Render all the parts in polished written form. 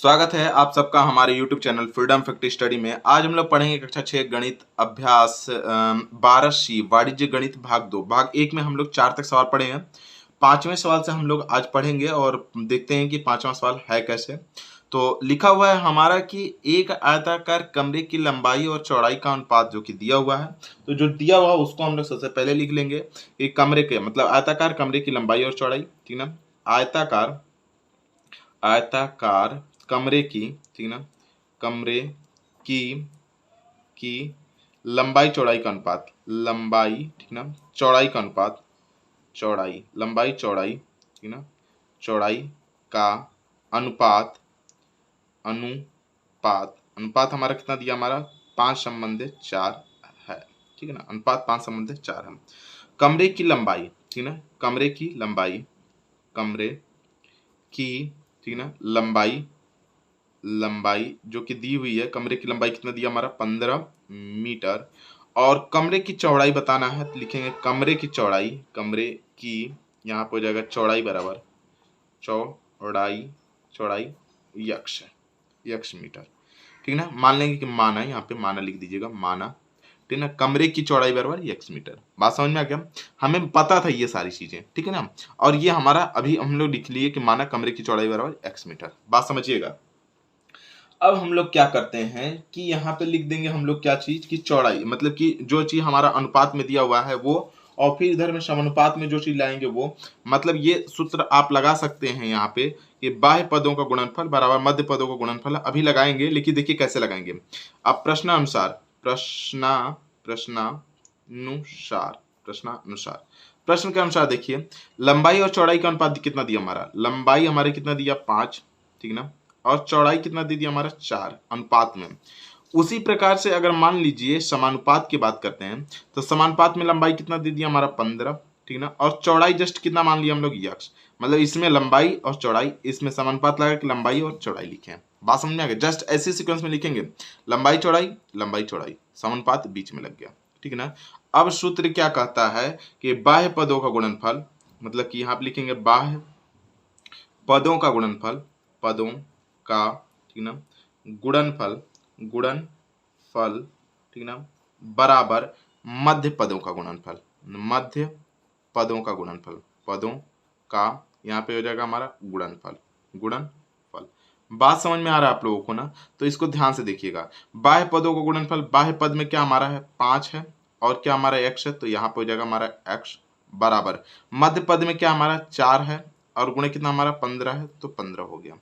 स्वागत है आप सबका हमारे YouTube channel freedom factory study में। आज हम लोग पढ़ेंगे कक्षा 6 गणित अभ्यास 12C वाणिज्य गणित भाग 2। भाग 1 में हम लोग 4 तक सवाल पढ़े हैं। 5वें सवाल से हम लोग आज पढ़ेंगे और देखते हैं कि 5वां सवाल है कैसे। तो लिखा हुआ है हमारा कि एक आयताकार कमरे की लंबाई और चौड़ाई का अनुपात जो कि दिया हुआ है। तो जो दिया हुआ है उसको हम लोग सबसे पहले लिख लेंगे। एक कमरे के मतलब आयताकार कमरे की लंबाई और चौड़ाई, ठीक ना। आयताकार कमरे की, ठीक ना, कमरे की की लंबाई चौड़ाई का अनुपात, लंबाई, ठीक ना, चौड़ाई का अनुपात, चौड़ाई, लंबाई चौड़ाई, ठीक ना, चौड़ाई का अनुपात, अनुपात अनुपात हमारा कितना दिया, हमारा 5/4 है, ठीक है ना। अनुपात 5/4 है। कमरे की लंबाई, ठीक ना, कमरे की लंबाई, कमरे की, ठीक ना, लंबाई, लंबाई जो कि दी हुई है, कमरे की लंबाई कितना दिया हमारा 15 मीटर। और कमरे की चौड़ाई बताना है तो लिखेंगे कमरे की चौड़ाई, कमरे की, यहाँ पर हो जाएगा चौड़ाई बराबर चौड़ाई, चौड़ाई यक्स मीटर, ठीक ना। मान लेंगे कि माना, यहाँ पे माना लिख दीजिएगा, माना, ठीक ना। कमरे की चौड़ाई बराबर यक्स मीटर। बात समझ में आ गया, हमें पता था ये सारी चीजें, ठीक है ना। और ये हमारा अभी हम लोग लिख लिए कि माना कमरे की चौड़ाई बराबर एक्स मीटर। बात समझिएगा। अब हम लोग क्या करते हैं कि यहाँ पे लिख देंगे हम लोग क्या चीज की चौड़ाई, मतलब कि जो चीज हमारा अनुपात में दिया हुआ है वो, और फिर इधर में समानुपात में जो चीज लाएंगे वो, मतलब ये सूत्र आप लगा सकते हैं यहाँ पे कि बाह्य पदों का गुणनफल बराबर मध्य पदों का गुणनफल। अभी लगाएंगे लेकिन देखिए कैसे लगाएंगे। अब प्रश्नानुसार, प्रश्न के अनुसार देखिए लंबाई और चौड़ाई का अनुपात कितना दिया हमारा, लंबाई हमारे कितना दिया 5, ठीक ना, और चौड़ाई कितना दे दिया हमारा 4 अनुपात में। उसी प्रकार से अगर मान लीजिए समानुपात की बात करते हैं तो समानुपात में लंबाई कितना दे दिया हमारा 15, ठीक ना, और चौड़ाई जस्ट कितना मान लिया हम लोग यक्स, मतलब इसमें लंबाई और चौड़ाई, इसमें समानुपात लगा के लंबाई और चौड़ाई लिखे। बात समझ में आ गया। जस्ट ऐसे सीक्वेंस में लिखेंगे लंबाई चौड़ाई, लंबाई चौड़ाई, समानुपात बीच में लग गया, ठीक है ना। अब सूत्र क्या कहता है कि बाह्य पदों का गुणनफल, मतलब कि यहाँ पे लिखेंगे बाह्य पदों का गुणनफल, पदों का, ठीक ना, गुणनफल, गुणनफल, ठीक ना, बराबर मध्य पदों का गुणनफल, मध्य पदों का गुणनफल, पदों का, यहाँ पे हो जाएगा हमारा गुणनफल, गुणनफल। बात समझ में आ रहा है आप लोगों को ना। तो इसको ध्यान से देखिएगा। बाह्य पदों का गुणनफल, बाह्य पद में क्या हमारा है 5 है और क्या हमारा x है, तो यहाँ पे हो जाएगा हमारा x बराबर मध्य पद में क्या हमारा 4 है और गुणे कितना हमारा 15 है, तो 15 हो गया।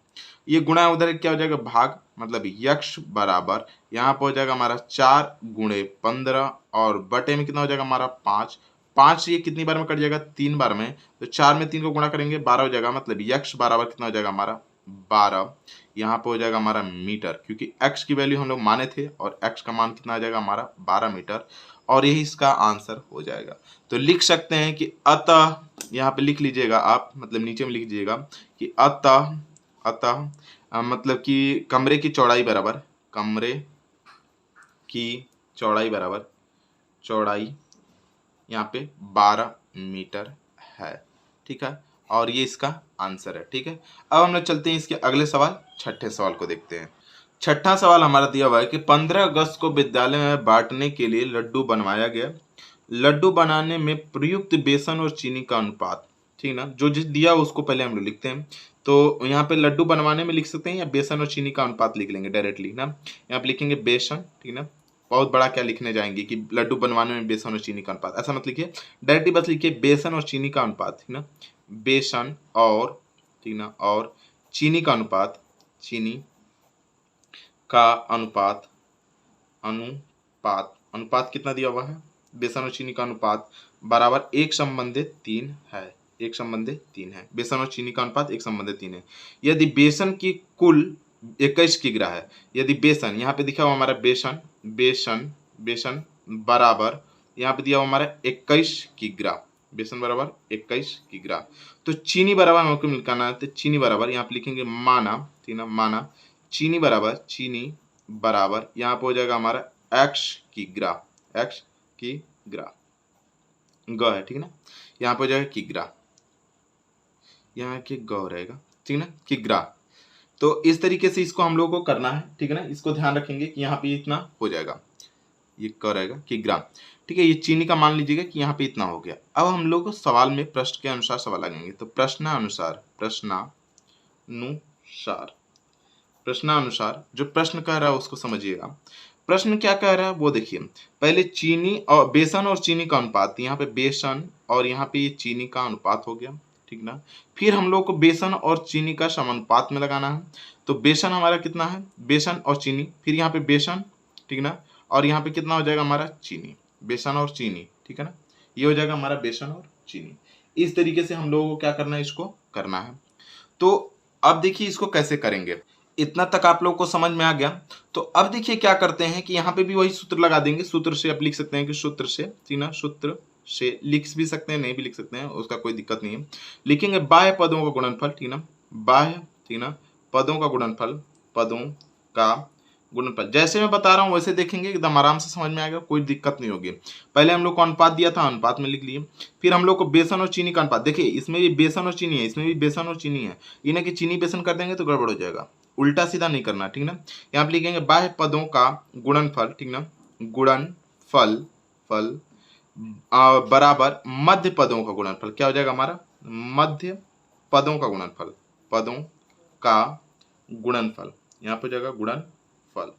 ये गुणा उधर क्या हो जाएगा भाग, मतलब यक्ष बराबर यहाँ पर हो जाएगा हमारा 4 गुणे 15 और बटे में कितना हो जाएगा हमारा 5। 5 ये कितनी बार में कट जाएगा 3 बार में, तो 4 में 3 को गुणा करेंगे 12 हो जाएगा, मतलब यक्ष बराबर कितना हो जाएगा हमारा 12। यहाँ पे हो जाएगा हमारा मीटर, क्योंकि x की वैल्यू हम लोग माने थे और x का मान कितना आ जाएगा हमारा 12 मीटर, और यही इसका आंसर हो जाएगा। तो लिख सकते हैं कि अतः, यहाँ पे लिख लीजिएगा आप, मतलब नीचे में लिख दीजिएगा कि अतः, मतलब कि कमरे की चौड़ाई बराबर, कमरे की चौड़ाई बराबर चौड़ाई यहाँ पे 12 मीटर है, ठीक है, और ये इसका आंसर है, ठीक है। अब हम लोग चलते हैं इसके अगले सवाल, छठे सवाल को देखते हैं। छठा सवाल हमारा दिया हुआ है कि 15 अगस्त को विद्यालय में बांटने के लिए लड्डू बनवाया गया। लड्डू बनाने में प्रयुक्त बेसन और चीनी का अनुपात, ठीक ना, जो जिस दिया उसको पहले हम लोग लिखते हैं। तो यहाँ पे लड्डू बनवाने में लिख सकते हैं या बेसन और चीनी का अनुपात लिख लेंगे डायरेक्टली ना। यहाँ पे लिखेंगे बेसन, ठीक ना, बहुत बड़ा क्या लिखने जाएंगे कि लड्डू बनवाने में बेसन और चीनी का अनुपात, ऐसा मत लिखिए, डायरेक्टली बस लिखिए बेसन और चीनी का अनुपात, ठीक ना, बेसन और, ठीक ना, और चीनी का अनुपात, चीनी का अनुपात, अनुपात कितना दिया हुआ है, बेसन और चीनी का अनुपात बराबर 1/3 है, 1/3 है। बेसन और चीनी का अनुपात 1/3 है। यदि बेसन की कुल 21 किग्रा है, यदि बेसन, यहाँ पे दिखा हुआ हमारा बेसन बराबर, यहाँ पे दिया हुआ हमारा 21 किग्रा, बेसन बराबर 21 किग्रा, तो चीनी बराबर हमको निकालना है, तो चीनी बराबर यहाँ पे लिखेंगे माना, ठीक ना, माना चीनी बराबर यहाँ पे हो जाएगा हमारा x किग्रा, ग है, ठीक ना, यहाँ पे हो जाएगा किग्रा, यहाँ के ग रहेगा, ठीक ना, किग्रा। तो इस तरीके से इसको हम लोगों को करना है, ठीक है ना। इसको ध्यान रखेंगे कि यहाँ पे इतना हो जाएगा, ये क्या रहेगा कि ग्राम, ठीक है। ये चीनी का मान लीजिएगा कि यहाँ पे इतना हो गया। अब हम लोग सवाल में प्रश्न के अनुसार सवाल लगाएंगे। तो प्रश्नानुसार जो प्रश्न कह रहा है उसको समझिएगा। प्रश्न क्या कह रहा है वो देखिए। पहले चीनी और बेसन और चीनी का अनुपात, यहाँ पे बेसन और यहाँ पे ये चीनी का अनुपात हो गया, ठीक ना। फिर हम लोग को बेसन और चीनी का समानुपात में लगाना है। तो बेसन हमारा कितना है, बेसन और चीनी, फिर यहाँ पे बेसन, ठीक ना, और यहाँ पे कितना हो जाएगा हमारा चीनी, बेसन और चीनी, ठीक है ना। ये हो जाएगा हमारा बेसन और चीनी। इस तरीके से हम लोगों को क्या करना है, इसको करना है। तो अब देखिए इसको कैसे करेंगे। इतना तक आप लोग को समझ में आ गया। तो अब देखिए क्या करते हैं कि यहाँ पे भी वही सूत्र लगा देंगे। सूत्र से आप लिख सकते हैं कि सूत्र से, ठीक ना, सूत्र से लिख भी सकते हैं, नहीं भी लिख सकते हैं, उसका कोई दिक्कत नहीं है। लिखेंगे बाह्य पदों का गुणनफल, ठीक ना, बाह्य, ठीक ना, पदों का गुणनफल, पदों का गुणनफल। जैसे मैं बता रहा हूँ वैसे देखेंगे, एकदम आराम से समझ में आएगा, कोई दिक्कत नहीं होगी। पहले हम लोग को अनुपात दिया था, अनुपात में लिख लिए। फिर हम लोग को बेसन और चीनी का अनुपात, देखिए इसमें भी बेसन और चीनी है, इसमें भी बेसन और चीनी है। इन्हें कि चीनी बेसन कर देंगे तो गड़बड़ हो जाएगा, उल्टा सीधा नहीं करना, ठीक ना। यहाँ पे लिखेंगे बाह्य पदों का गुणनफल, ठीक ना, गुणनफल फल बराबर मध्य पदों का गुणनफल। क्या हो जाएगा हमारा, मध्य पदों का गुणनफल, पदों का गुणनफल, यहाँ पे हो जाएगा गुणनफल,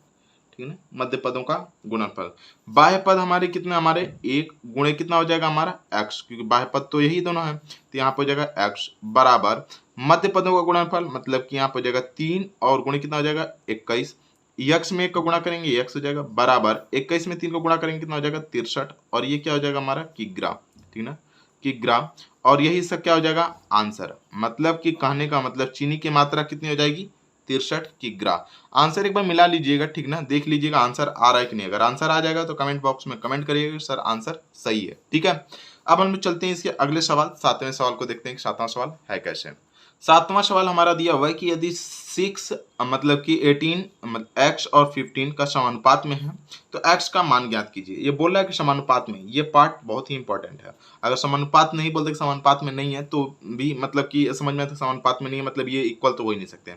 ठीक है, मध्य पदों का गुणनफल। बाह्य पद हमारे कितने, हमारे एक गुणे कितना हो जाएगा हमारा x, क्योंकि बाह्य पद तो यही दोनों है। तो यहाँ पे हो जाएगा x बराबर मध्य पदों का गुणनफल, मतलब कि यहाँ पे हो जाएगा 3 और गुणे कितना हो जाएगा 21। x में 1 का गुणा करेंगे x हो जाएगा बराबर 21 में 3 को गुणा करेंगे कितना हो जाएगा 63, और ये क्या हो जाएगा हमारा किग्रा, ठीक ना, किग्रा। और यही इसका क्या हो जाएगा आंसर। मतलब कि कहने का मतलब चीनी की मात्रा कितनी हो जाएगी 63 किग्रा। आंसर एक बार मिला लीजिएगा, ठीक ना, देख लीजिएगा आंसर आ रहा है कि नहीं। अगर आंसर आ जाएगा तो कमेंट बॉक्स में कमेंट करिएगा सर आंसर सही है, ठीक है। अब हम चलते हैं इसके अगले सवाल, 7वें सवाल को देखते हैं कि 7वां सवाल है कैसे। 7वां सवाल हमारा दिया हुआ है कि यदि 6 मतलब कि 18 x और 15 का समानुपात में है तो x का मान ज्ञात कीजिए। ये बोल रहा है कि समानुपात में, ये पार्ट बहुत ही इंपॉर्टेंट है। अगर समानुपात नहीं बोलते, समानुपात में नहीं है तो भी मतलब कि समझ में आता, समानुपात में नहीं है मतलब ये इक्वल तो हो ही नहीं सकते।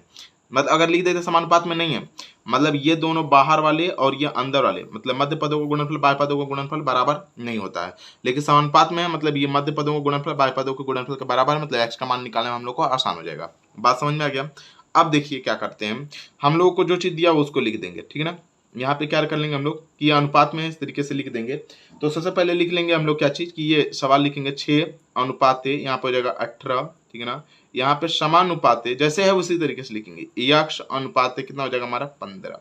मतलब अगर लिख देते समानुपात में नहीं है मतलब ये दोनों बाहर वाले और ये अंदर वाले, मतलब मध्य पदों का गुणनफल बाह्य पदों का गुणनफल बराबर नहीं होता है। लेकिन समानुपात में है मतलब ये मध्य पदों का गुणनफल बाह्य पदों के गुणनफल के बराबर, मतलब x का मान निकालने में हम लोग को आसान हो जाएगा। बात समझ में आ गया। अब देखिए क्या करते हैं, हम लोग को जो चीज दिया उसको लिख देंगे, ठीक है ना। यहाँ पे क्या कर लेंगे हम लोग कि अनुपात में इस तरीके से लिख देंगे। तो सबसे पहले लिख लेंगे हम लोग क्या चीज कि ये सवाल लिखेंगे 6 अनुपात, यहाँ पे हो जाएगा 18, ठीक है ना। यहाँ पे समानुपात जैसे है उसी तरीके से लिखेंगे, x अनुपात कितना हो जाएगा हमारा 15।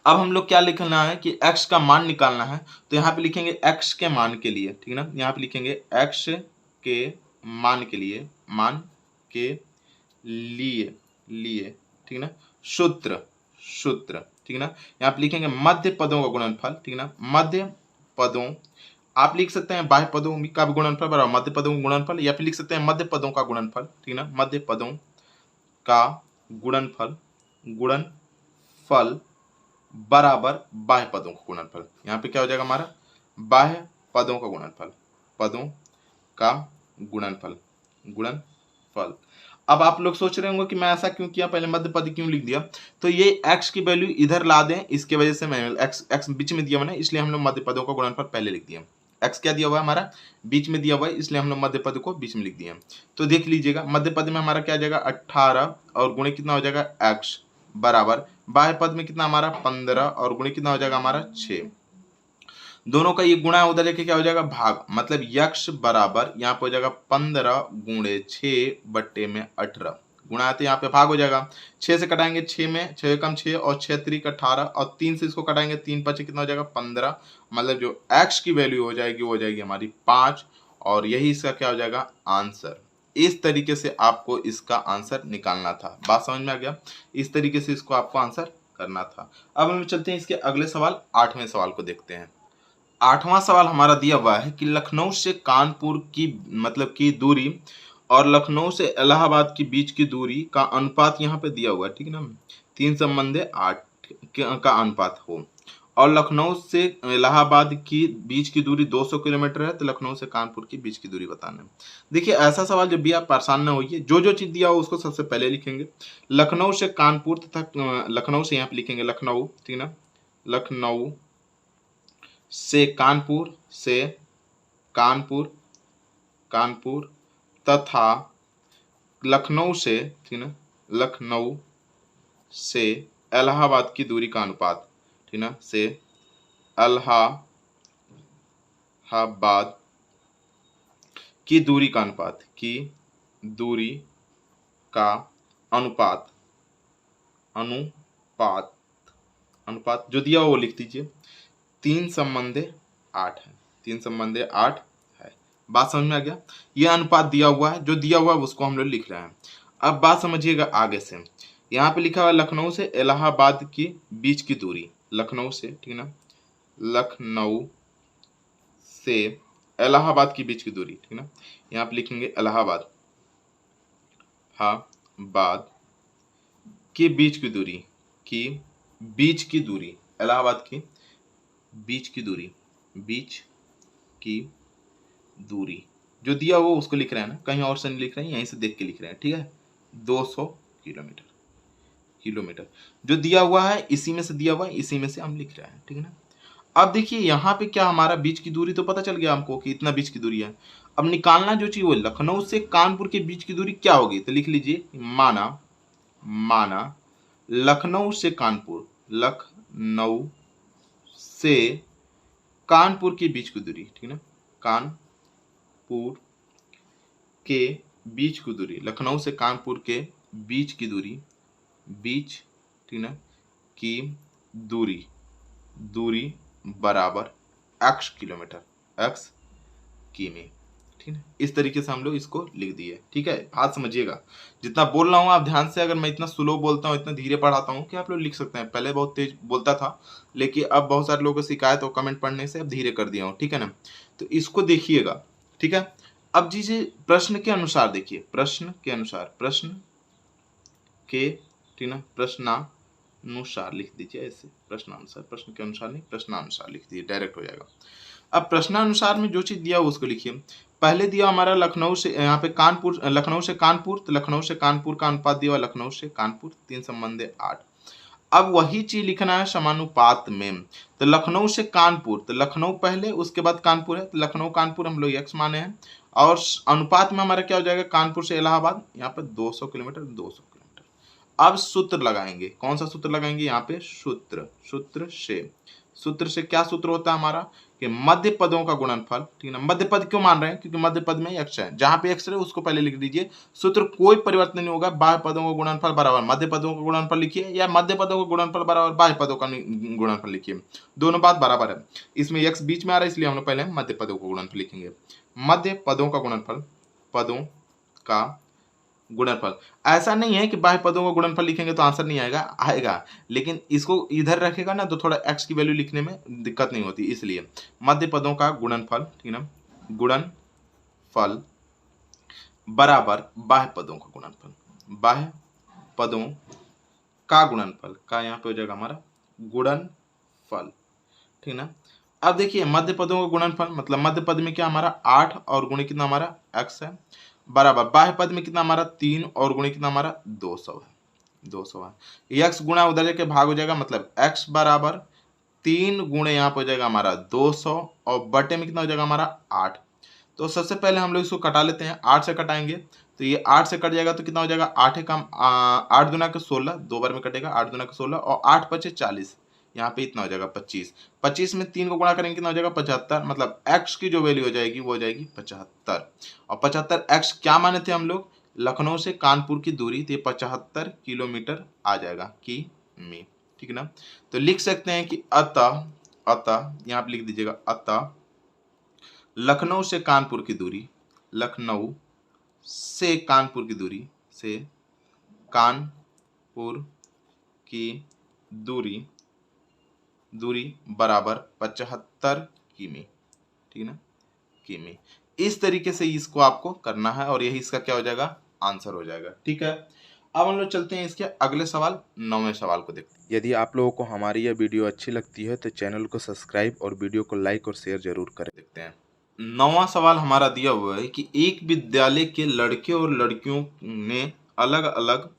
अब हम लोग क्या लिखना है कि x का मान निकालना है। तो यहाँ पे लिखेंगे x के मान के लिए, ठीक है ना, यहाँ पे लिखेंगे x के मान के लिए, मान के लिए, ठीक है ना, सूत्र, ठीक है ना। यहाँ पे लिखेंगे मध्य पदों का गुणनफल, ठीक है ना, मध्य पदों, आप लिख सकते हैं बाह्य पदों का गुणनफल बराबर मध्य पदों का गुणनफल, या फिर लिख सकते हैं मध्य पदों का गुणनफल, ठीक है ना, मध्य पदों का गुणनफल बराबर बाह्य पदों का गुणनफल। यहाँ पे क्या हो जाएगा हमारा बाह्य पदों का गुणनफल, पदों का गुणनफल। अब आप लोग सोच रहे होंगे कि मैं ऐसा क्यों किया, पहले मध्य पद क्यों लिख दिया। तो ये x की वैल्यू इधर ला दें, इसके वजह से मैं x बीच में दिया हुआ है, इसलिए हम लोग मध्य पदों का गुणनफल पहले लिख दिया। x क्या दिया हुआ है हमारा बीच में दिया हुआ है, इसलिए हम लोग मध्य पद को बीच में लिख दिए। तो देख लीजिएगा मध्य पद में हमारा क्या आ जाएगा 18 और गुणे कितना हो जाएगा x बराबर बाह्य पद में कितना हमारा 15 और गुणे कितना हो जाएगा हमारा 6। दोनों का ये गुणा उधर लेके क्या हो जाएगा भाग, मतलब x बराबर यहाँ पे हो जाएगा 15 गुणे 6 बट्टे में 18, गुणा आते यहाँ पे भाग हो जाएगा। 6 से कटाएंगे 6 में 6 कम 6 और 6 3 18 और 3 से इसको कटाएंगे 3 5 कितना हो जाएगा 15, मतलब जो x की वैल्यू हो जाएगी वो हो जाएगी हमारी 5, और यही इसका क्या हो जाएगा आंसर। इस तरीके से आपको इसका आंसर निकालना था। बात समझ में आ गया, इस तरीके से इसको आपको आंसर करना था। अब हम चलते हैं इसके अगले सवाल 8वें सवाल को देखते हैं। 8वां सवाल हमारा दिया हुआ है कि लखनऊ से कानपुर की मतलब की दूरी और लखनऊ से इलाहाबाद के बीच की दूरी का अनुपात यहाँ पे दिया हुआ है, ठीक है ना, 3 संबंधे 8 का अनुपात हो, और लखनऊ से इलाहाबाद की बीच की दूरी 200 किलोमीटर है, तो लखनऊ से कानपुर की बीच की दूरी बताना है। देखिए ऐसा सवाल जब भी आप परेशान न होइए, जो जो चीज दिया हो उसको सबसे पहले लिखेंगे। लखनऊ से कानपुर तथा लखनऊ से यहाँ पे लिखेंगे लखनऊ, ठीक ना, लखनऊ से कानपुर, से कानपुर, कानपुर तथा लखनऊ से, ठीक ना, लखनऊ से इलाहाबाद की दूरी का अनुपात, ठीक ना, से इलाहाबाद की दूरी का अनुपात, की दूरी का अनुपात, अनुपात, अनुपात जो दिया हो वो लिख दीजिए। 3:8 है, 3:8 है। बात समझ में आ गया? ये अनुपात दिया हुआ है, जो दिया हुआ है उसको हम लोग लिख रहे हैं। अब बात समझिएगा आगे से। यहाँ पे लिखा हुआ है लखनऊ से इलाहाबाद की बीच की दूरी, लखनऊ से, ठीक ना, लखनऊ से इलाहाबाद की बीच की दूरी, ठीक ना, यहाँ पे लिखेंगे इलाहाबाद, बाद की बीच की दूरी, की बीच की दूरी, इलाहाबाद की बीच की दूरी, बीच की दूरी जो दिया हुआ उसको लिख रहे हैं ना, कहीं और से नहीं लिख रहे हैं, यहीं से देख के लिख रहे हैं, ठीक है। 200 किलोमीटर, किलोमीटर जो दिया हुआ है इसी में से दिया हुआ है, इसी में से हम लिख रहे हैं, ठीक है ना। अब देखिए यहाँ पे क्या हमारा बीच की दूरी तो पता चल गया हमको कि इतना बीच की दूरी है। अब निकालना जो चाहिए वो लखनऊ से कानपुर के बीच की दूरी क्या होगी, तो लिख लीजिए माना, माना लखनऊ से कानपुर, लखनऊ से कानपुर के बीच की दूरी, ठीक ना, कानपुर के बीच की दूरी, लखनऊ से कानपुर के बीच की दूरी, बीच, ठीक ना, की दूरी, दूरी बराबर x किलोमीटर, x किमी, ठीक है। इस तरीके से हम लोग इसको लिख दिए, ठीक है। बात समझिएगा, जितना बोल रहा हूँ आप ध्यान से, अगर मैं इतना स्लो बोलता हूँ, इतना धीरे पढ़ाता हूँ कि आप लोग लिख सकते हैं। पहले बहुत तेज बोलता था, लेकिन अब बहुत सारे लोगों को शिकायत हो कमेंट पढ़ने से, अब धीरे कर दिया हूँ, ठीक है ना। तो इसको देखिएगा, ठीक है। अब जी प्रश्न के अनुसार देखिए, प्रश्न के अनुसार, प्रश्न के, ठीक ना, प्रश्नानुसार लिख दीजिए ऐसे, प्रश्नानुसार, प्रश्न के अनुसार नहीं, प्रश्नानुसार लिख दीजिए, डायरेक्ट हो जाएगा। अब प्रश्नानुसार में जो चीज दिया हो उसको लिखिए। पहले दिया हमारा लखनऊ से, यहाँ पे कानपुर, लखनऊ से कानपुर, तो लखनऊ से कानपुर का अनुपात दिया हुआ लखनऊ से कानपुर 3:8। अब वही चीज लिखना है समानुपात में, तो लखनऊ से कानपुर, तो लखनऊ पहले उसके बाद कानपुर है, तो लखनऊ कानपुर हम लोग x माने हैं, और अनुपात में हमारा क्या हो जाएगा, कानपुर से इलाहाबाद, यहाँ पे 200 किलोमीटर, 200 किलोमीटर। अब सूत्र लगाएंगे, कौन सा सूत्र लगाएंगे, यहाँ पे सूत्र, सूत्र से क्या सूत्र होता है हमारा कि मध्य पदों का गुणनफल, ठीक है ना। मध्य पद क्यों मान रहे हैं, क्योंकि मध्य पद में x है, जहां पे x है उसको पहले लिख दीजिए। सूत्र कोई परिवर्तन नहीं होगा, बाह्य पदों का गुणनफल बराबर मध्य पदों का गुणनफल लिखिए, या मध्य पदों का गुणनफल बराबर बाह्य पदों का गुणनफल लिखिए, दोनों बात बराबर है। इसमें x बीच में आ रहा है, इसलिए हम लोग पहले मध्य पदों का गुणनफल लिखेंगे। मध्य पदों का गुणनफल, पदों का गुणनफल, ऐसा नहीं है कि बाह्य पदों का गुणनफल लिखेंगे तो आंसर नहीं आएगा, आएगा, लेकिन इसको इधर रखेगा ना तो थोड़ा x की वैल्यू लिखने में दिक्कत नहीं होती, इसलिए मध्य पदों का गुणनफल, ठीक ना, गुणनफल बराबर बाह्य पदों का गुणनफल, बाह्य पदों का गुणनफल का यहाँ पे हो जाएगा हमारा गुणनफल, ठीक ना। अब देखिए मध्य पदों का गुणनफल मतलब मध्य पद में क्या हमारा 8 और गुणे कितना हमारा x है, बराबर बाह्य पद में कितना हमारा 3 और गुणे कितना हमारा 200 है, 200 है। x गुणा उधर जाके भाग हो जाएगा, मतलब x बराबर 3 गुणे यहाँ पे हो जाएगा हमारा 200 और बटे में कितना हो जाएगा हमारा 8। तो सबसे पहले हम लोग इसको कटा लेते हैं, 8 से कटाएंगे तो ये 8 से कट जाएगा तो कितना हो जाएगा 8 कम 8 दुना के 16, दो बार में कटेगा, 8 दुना के 16 और 8 पचे 40, यहाँ पे इतना हो जाएगा 25। 25 में 3 को गुणा करेंगे कितना हो जाएगा 75, मतलब x की जो वैल्यू हो जाएगी वो हो जाएगी 75। और 75 x क्या माने थे हम लोग, लखनऊ से कानपुर की दूरी, तो ये 75 किलोमीटर आ जाएगा किमी, ठीक है ना। तो लिख सकते हैं कि अतः यहाँ पे लिख दीजिएगा, अतः लखनऊ से कानपुर की दूरी, लखनऊ से कानपुर की दूरी, से कानपुर की दूरी बराबर 75 किमी, ठीक है ना, किमी। इस तरीके से इसको आपको करना है और यही इसका क्या हो जाएगा आंसर हो जाएगा, ठीक है। अब हम लोग चलते हैं इसके अगले सवाल, 9वें सवाल को देखते हैं। यदि आप लोगों को हमारी यह वीडियो अच्छी लगती है तो चैनल को सब्सक्राइब और वीडियो को लाइक और शेयर जरूर करें। देखते हैं 9वां सवाल हमारा दिया हुआ है कि एक विद्यालय के लड़के और लड़कियों ने अलग अलग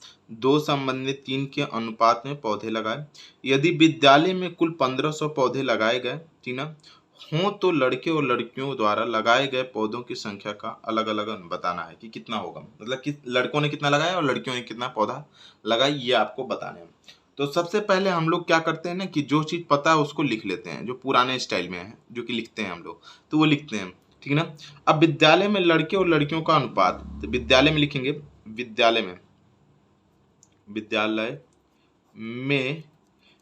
2:3 के अनुपात में पौधे लगाए। यदि विद्यालय में कुल 1500 पौधे लगाए गए, ठीक ना, हों तो लड़के और लड़कियों द्वारा लगाए गए पौधों की संख्या का अलग अलग बताना है कि कितना होगा, मतलब कि लड़कों ने कितना लगाया और लड़कियों ने कितना पौधा लगाया, ये आपको बताना है। तो सबसे पहले हम लोग क्या करते हैं ना कि जो चीज़ पता है उसको लिख लेते हैं, जो पुराने स्टाइल में है, जो कि लिखते हैं हम लोग, तो वो लिखते हैं, ठीक ना। अब विद्यालय में लड़के और लड़कियों का अनुपात, तो विद्यालय में लिखेंगे विद्यालय में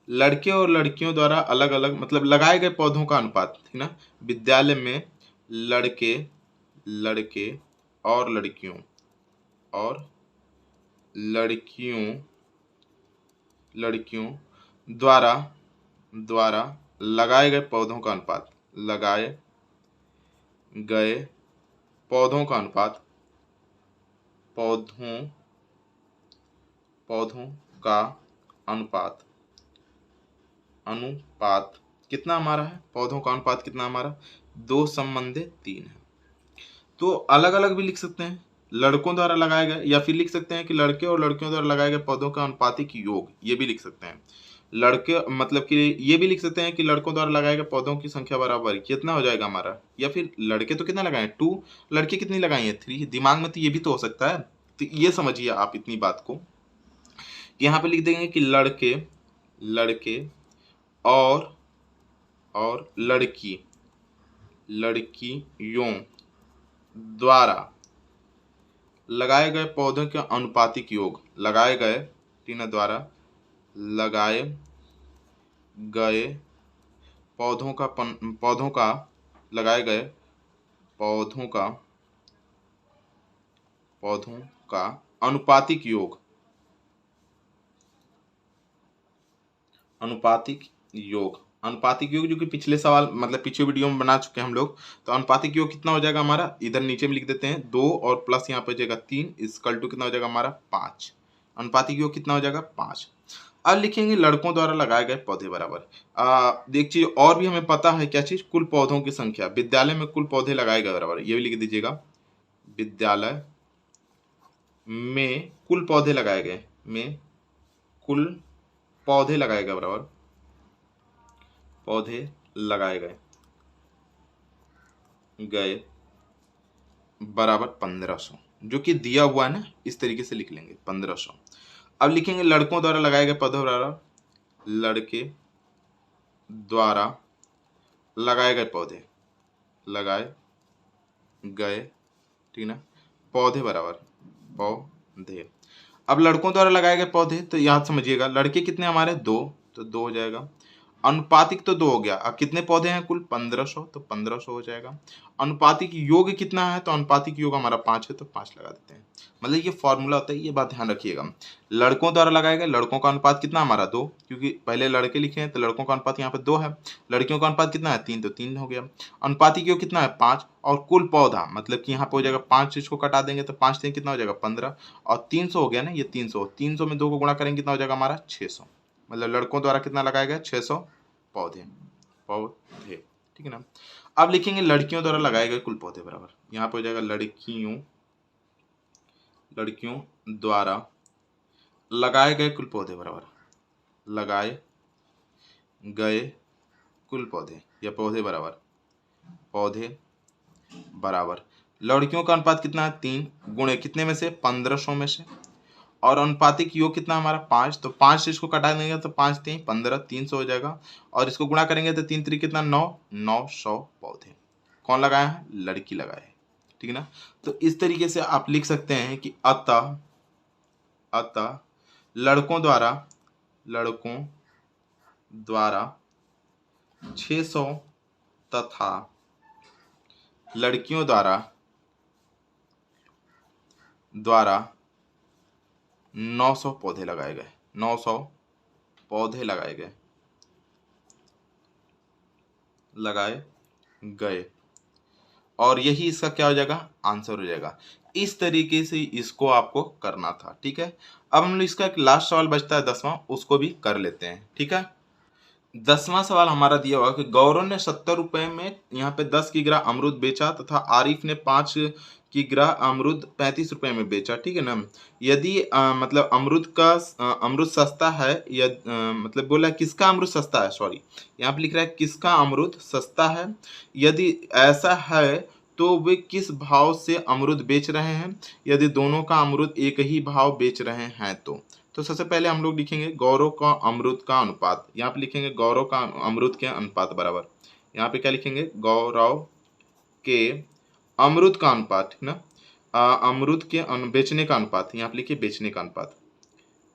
लड़के और लड़कियों द्वारा अलग अलग, मतलब लगाए गए पौधों का अनुपात, ठीक ना। विद्यालय में लड़के लड़के और लड़कियों लड़कियों द्वारा लगाए गए पौधों का अनुपात, लगाए गए पौधों का अनुपात, पौधों का अनुपात कितना हमारा है, पौधों का अनुपात कितना हमारा 2:3 है। तो अलग अलग भी लिख सकते हैं, लड़कों द्वारा लगाए गए, या फिर लिख सकते हैं कि लड़के और लड़कियों द्वारा लगाए गए पौधों का अनुपातिक योग, ये भी लिख सकते हैं। लड़के मतलब कि ये भी लिख सकते हैं कि लड़कों द्वारा लगाए गए पौधों की संख्या बराबर कितना हो जाएगा हमारा, या फिर लड़के तो कितना लगाए 2, लड़के कितनी लगाई है 3, दिमाग में तो ये भी तो हो सकता है। तो ये समझिए आप इतनी बात को, यहाँ पे लिख देंगे कि लड़के और लड़कियों द्वारा लगाए गए पौधों के अनुपातिक योग, लगाए गए द्वारा लगाए गए पौधों का अनुपातिक योग, जो कि पिछले सवाल मतलब पिछले वीडियो में बना चुके हैं हम लोग। तो अनुपातिक योग कितना हो जाएगा हमारा, इधर नीचे में लिख देते हैं 2 और प्लस यहाँ पे हो जाएगा 3, इक्वल टू कितना हो जाएगा हमारा 5। अनुपातिक योग कितना हो जाएगा 5। अब लिखेंगे लड़कों द्वारा लगाए गए पौधे बराबर, एक चीज और भी हमें पता है, क्या चीज, कुल पौधों की संख्या, विद्यालय में कुल पौधे लगाए गए बराबर, ये भी लिख दीजिएगा, विद्यालय में कुल पौधे लगाए गए, बराबर पौधे लगाए गए बराबर 1500, जो कि दिया हुआ है ना, इस तरीके से लिख लेंगे 1500। अब लिखेंगे लड़कों द्वारा लगाए गए पौधे बराबर लड़के द्वारा लगाए गए पौधे, ठीक ना, पौधे बराबर पौधे। अब लड़कों द्वारा लगाए गए पौधे, तो याद समझिएगा, लड़के कितने हमारे 2, तो 2 हो जाएगा, अनुपातिक तो 2 हो गया। अब कितने पौधे हैं कुल 1500, तो 1500 हो जाएगा। अनुपातिक योग कितना है, तो अनुपातिक योग हमारा 5 है, तो 5 लगा देते हैं। मतलब ये फॉर्मूला होता है, ये बात ध्यान रखिएगा। लड़कों द्वारा लगाए गए, लड़कों का अनुपात कितना हमारा 2, क्योंकि पहले लड़के लिखे हैं तो लड़कों का अनुपात यहाँ पे 2 है। लड़कियों का अनुपात कितना है 3, तो 3 हो गया। अनुपातिक योग कितना है 5, और कुल पौधा मतलब कि यहाँ पे हो जाएगा 5, इसको कटा देंगे तो 5 3 कितना हो जाएगा 15, और 300 हो गया ना, ये 300 में 2 को गुणा करेंगे कितना हो जाएगा हमारा 600। मतलब लड़कों द्वारा कितना लगाया गया 600 पौधे, ठीक है ना। अब लिखेंगे लड़कियों द्वारा लगाए गए कुल पौधे बराबर, यहाँ पे हो जाएगा लड़कियों द्वारा लगाए गए कुल पौधे बराबर लगाए गए कुल पौधे, या पौधे बराबर लड़कियों का अनुपात कितना है 3, गुणे कितने में से 1500 में से, और अनुपातिक योग कितना हमारा 5, तो 5 से इसको कटा देंगे तो 5 3 15, 300 हो जाएगा, और इसको गुणा करेंगे तो 3 3 कितना 9, 900 पौधे कौन लगाया है, लड़की लगाए है, ठीक है ना। तो इस तरीके से आप लिख सकते हैं कि अतः लड़कों द्वारा 600 तथा लड़कियों द्वारा 900 पौधे लगाए गए, 900 पौधे लगाए गए। और यही इसका क्या हो जाएगा, आंसर हो जाएगा। इस तरीके से इसको आपको करना था, ठीक है। अब हम लोग इसका एक लास्ट सवाल बचता है 10वां, उसको भी कर लेते हैं, ठीक है। 10वां सवाल हमारा दिया हुआ कि गौरव ने 70 रुपए में यहाँ पे 10 किग्रा अमरूद बेचा तथा आरिफ ने 5 किग्रा अमरूद 35 रुपए में बेचा, ठीक है ना। यदि मतलब अमरूद सस्ता है या मतलब बोला किसका अमरूद सस्ता है, सॉरी यहाँ पे लिख रहा है किसका अमरूद सस्ता है, यदि ऐसा है तो वे किस भाव से अमरूद बेच रहे हैं, यदि दोनों का अमरूद एक ही भाव बेच रहे हैं तो सबसे पहले हम लोग लिखेंगे गौरव का अमरूद का अनुपात, यहाँ पे लिखेंगे गौरव का अमरूद के अनुपात बराबर, यहाँ पे क्या लिखेंगे गौरव के अमरूद का अनुपात, ठीक ना। अमरूद के बेचने का अनुपात, यहाँ पे लिखिए बेचने का अनुपात,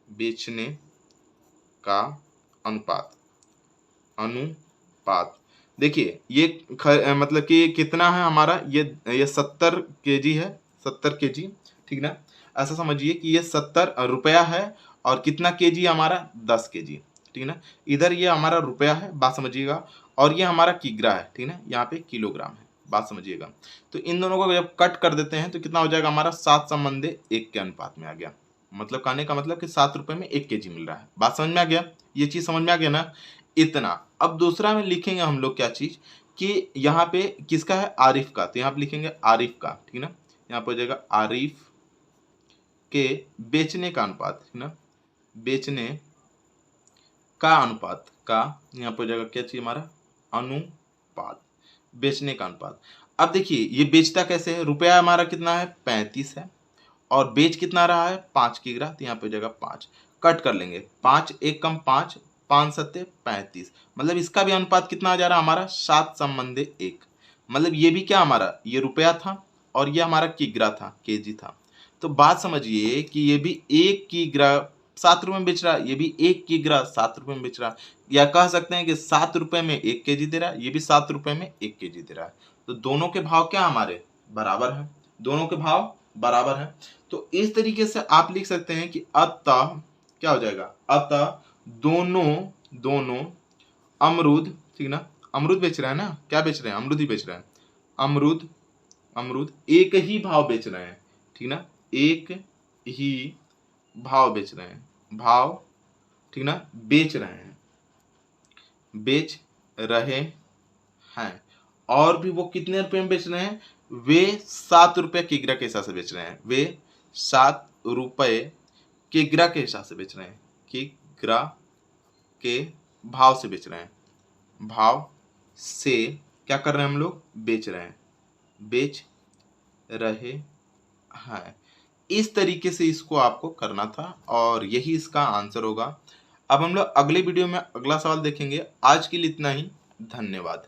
बेचने का अनुपात, अनुपात। देखिए ये मतलब कि कितना है हमारा, ये 70 केजी है, 70 केजी, ठीक ना। ऐसा समझिए कि ये 70 रुपया है और कितना केजी हमारा 10 केजी, ठीक ना। इधर ये हमारा रुपया है, बात समझिएगा, और ये हमारा किग्रा है, ठीक ना, यहाँ पे किलोग्राम है, बात समझिएगा। तो इन दोनों को जब कट कर देते हैं तो कितना हो जाएगा हमारा 7:1 के अनुपात में आ गया। मतलब कहने का मतलब कि 7 रुपए में 1 केजी मिल रहा है। बात समझ में आ गया, ये चीज समझ में आ गया ना, इतना। अब दूसरा में लिखेंगे हम लोग क्या चीज कि यहाँ पे किसका है, आरिफ का, तो यहाँ पे लिखेंगे आरिफ का, ठीक ना। यहाँ पे हो जाएगा आरिफ के बेचने का अनुपात, ठीक ना, बेचने का अनुपात का, यहाँ पे हो जाएगा क्या चाहिए हमारा, अनुपात, बेचने का अनुपात। अब देखिए ये बेचता कैसे है, रुपया हमारा कितना है 35 है और बेच कितना रहा है 5 किग्रा, तो यहाँ पे हो जाएगा 5, कट कर लेंगे, 5 1 कम 5, 5 7 35, मतलब इसका भी अनुपात कितना आ जा रहा है हमारा 7:1। मतलब ये भी क्या हमारा, ये रुपया था और ये हमारा किग्रा था, केजी था। तो बात समझिए कि ये भी 1 किग्रा 7 रुपए में बेच रहा है, ये भी 1 किग्रा 7 रुपए में बेच रहा है, या कह सकते हैं कि 7 रुपए में 1 केजी दे रहा है, ये भी 7 रुपए में 1 केजी दे रहा है। तो दोनों के भाव क्या हमारे बराबर है, दोनों के भाव बराबर है। तो इस तरीके से आप लिख सकते हैं कि अतः क्या हो जाएगा, अतः दोनों अमरूद, ठीक ना, अमरूद बेच रहे हैं ना, क्या बेच रहे हैं, अमरूद ही बेच रहे हैं, अमरूद एक ही भाव बेच रहे हैं, ठीक ना, एक ही भाव बेच रहे हैं, भाव, ठीक ना, बेच रहे हैं और भी वो कितने रुपए में बेच रहे हैं, वे 7 रुपए किग्रा के हिसाब से बेच रहे हैं, वे 7 रुपए किग्रा के हिसाब से बेच रहे हैं, किग्रा के भाव से बेच रहे हैं, भाव से क्या कर रहे हैं हम लोग, बेच रहे हैं। इस तरीके से इसको आपको करना था और यही इसका आंसर होगा। अब हम लोग अगले वीडियो में अगला सवाल देखेंगे। आज के लिए इतना ही, धन्यवाद।